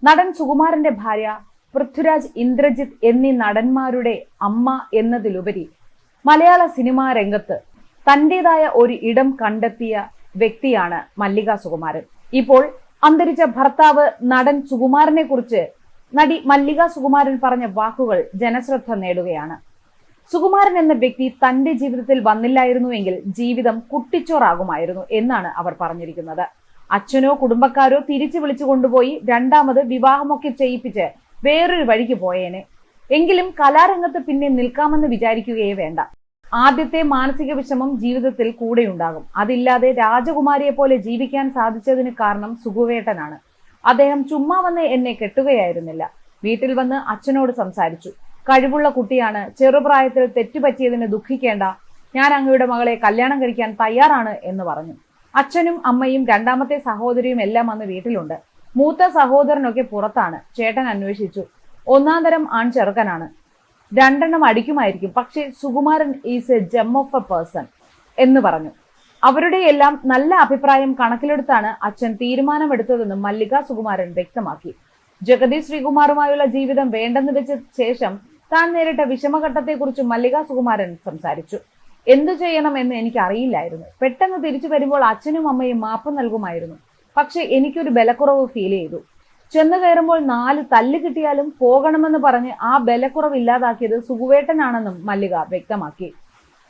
നടൻ സുകുമാരന്റെ ഭാര്യ പൃഥ്വിരാജ്, ഇന്ദ്രജിത്ത് എന്നീ നടന്മാരുടെ അമ്മ എന്നതിലുപരി മലയാള സിനിമാ രംഗത്ത് തന്റേതായ ഒരു ഇടം കണ്ടെത്തിയ വ്യക്തിയാണ് മല്ലിക സുകുമാരൻ. ഇപ്പോൾ അന്തരിച്ച ഭർത്താവ് നടൻ സുകുമാരനെ കുറിച്ച് നടി മല്ലിക സുകുമാരൻ പറഞ്ഞ വാക്കുകൾ ജനശ്രദ്ധ നേടുകയാണ്. സുകുമാരൻ എന്ന വ്യക്തി തന്റെ ജീവിതത്തിൽ വന്നില്ലായിരുന്നുവെങ്കിൽ ജീവിതം കുട്ടിച്ചോറാകുമായിരുന്നു എന്നാണ് അവർ പറഞ്ഞിരിക്കുന്നത്. അച്ഛനോ കുടുംബക്കാരോ തിരിച്ചു വിളിച്ചു കൊണ്ടുപോയി രണ്ടാമത് വിവാഹമൊക്കെ ചെയ്യിപ്പിച്ച് വേറൊരു വഴിക്ക് പോയേനെ. എങ്കിലും കലാരംഗത്ത് പിന്നെ നിൽക്കാമെന്ന് വിചാരിക്കുകയേ വേണ്ട. ആദ്യത്തെ മാനസിക വിഷമം ജീവിതത്തിൽ കൂടെയുണ്ടാകും. അതില്ലാതെ രാജകുമാരിയെ പോലെ ജീവിക്കാൻ സാധിച്ചതിന് കാരണം സുകുവേട്ടനാണ്. അദ്ദേഹം ചുമ്മാ വന്ന് എന്നെ കെട്ടുകയായിരുന്നില്ല. വീട്ടിൽ വന്ന് അച്ഛനോട് സംസാരിച്ചു. കഴിവുള്ള കുട്ടിയാണ്, ചെറുപ്രായത്തിൽ തെറ്റുപറ്റിയതിന് ദുഃഖിക്കേണ്ട, ഞാൻ അങ്ങയുടെ മകളെ കല്യാണം കഴിക്കാൻ തയ്യാറാണ് എന്ന് പറഞ്ഞു. അച്ഛനും അമ്മയും രണ്ടാമത്തെ സഹോദരിയും എല്ലാം അന്ന് വീട്ടിലുണ്ട്. മൂത്ത സഹോദരനൊക്കെ പുറത്താണ്. ചേട്ടൻ അന്വേഷിച്ചു. ഒന്നാം തരം ആൺ ചെറുക്കനാണ്, രണ്ടെണ്ണം അടിക്കുമായിരിക്കും, പക്ഷേ Sukumaran is a gem of a person എന്ന് പറഞ്ഞു. അവരുടെ എല്ലാം നല്ല അഭിപ്രായം കണക്കിലെടുത്താണ് അച്ഛൻ തീരുമാനമെടുത്തതെന്നും മല്ലിക സുകുമാരൻ വ്യക്തമാക്കി. ജഗതി ശ്രീകുമാറുമായുള്ള ജീവിതം വേണ്ടെന്ന് വെച്ച ശേഷം താൻ നേരിട്ട വിഷമഘട്ടത്തെക്കുറിച്ച് മല്ലിക സുകുമാരൻ സംസാരിച്ചു. എന്തു ചെയ്യണമെന്ന് എനിക്ക് അറിയില്ലായിരുന്നു. പെട്ടെന്ന് തിരിച്ചു വരുമ്പോൾ അച്ഛനും അമ്മയും മാപ്പ് നൽകുമായിരുന്നു. പക്ഷെ എനിക്കൊരു ബലക്കുറവ് ഫീൽ ചെയ്തു. ചെന്ന് കയറുമ്പോൾ 4 തല്ല് കിട്ടിയാലും പോകണമെന്ന് പറഞ്ഞ് ആ ബലക്കുറവ് ഇല്ലാതാക്കിയത് സുകുവേട്ടനാണെന്നും മല്ലിക വ്യക്തമാക്കി.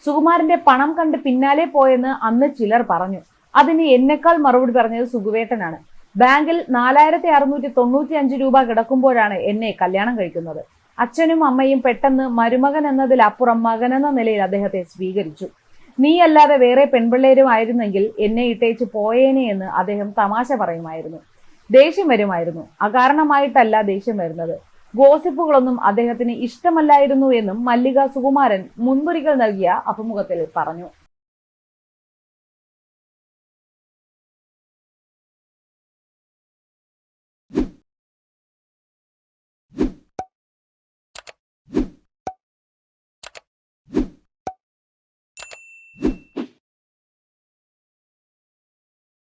സുകുമാരന്റെ പണം കണ്ട് പിന്നാലെ പോയെന്ന് അന്ന് ചിലർ പറഞ്ഞു. അതിന് എന്നെക്കാൾ മറുപടി പറഞ്ഞത് സുകുവേട്ടനാണ്. ബാങ്കിൽ 4695 രൂപ കിടക്കുമ്പോഴാണ് എന്നെ കല്യാണം കഴിക്കുന്നത്. അച്ഛനും അമ്മയും പെട്ടെന്ന് മരുമകൻ എന്നതിലപ്പുറം മകനെന്ന നിലയിൽ അദ്ദേഹത്തെ സ്വീകരിച്ചു. നീ അല്ലാതെ വേറെ പെൺപിള്ളേരും ആയിരുന്നെങ്കിൽ എന്നെ ഇട്ടേച്ച് പോയേനെ എന്ന് അദ്ദേഹം തമാശ പറയുമായിരുന്നു. ദേഷ്യം വരുമായിരുന്നു. അകാരണമായിട്ടല്ല ദേഷ്യം വരുന്നത്. ഗോസിപ്പുകളൊന്നും അദ്ദേഹത്തിന് ഇഷ്ടമല്ലായിരുന്നു എന്നും മല്ലിക സുകുമാരൻ മുൻപൊരിക്കൽ നൽകിയ അഭിമുഖത്തിൽ പറഞ്ഞു.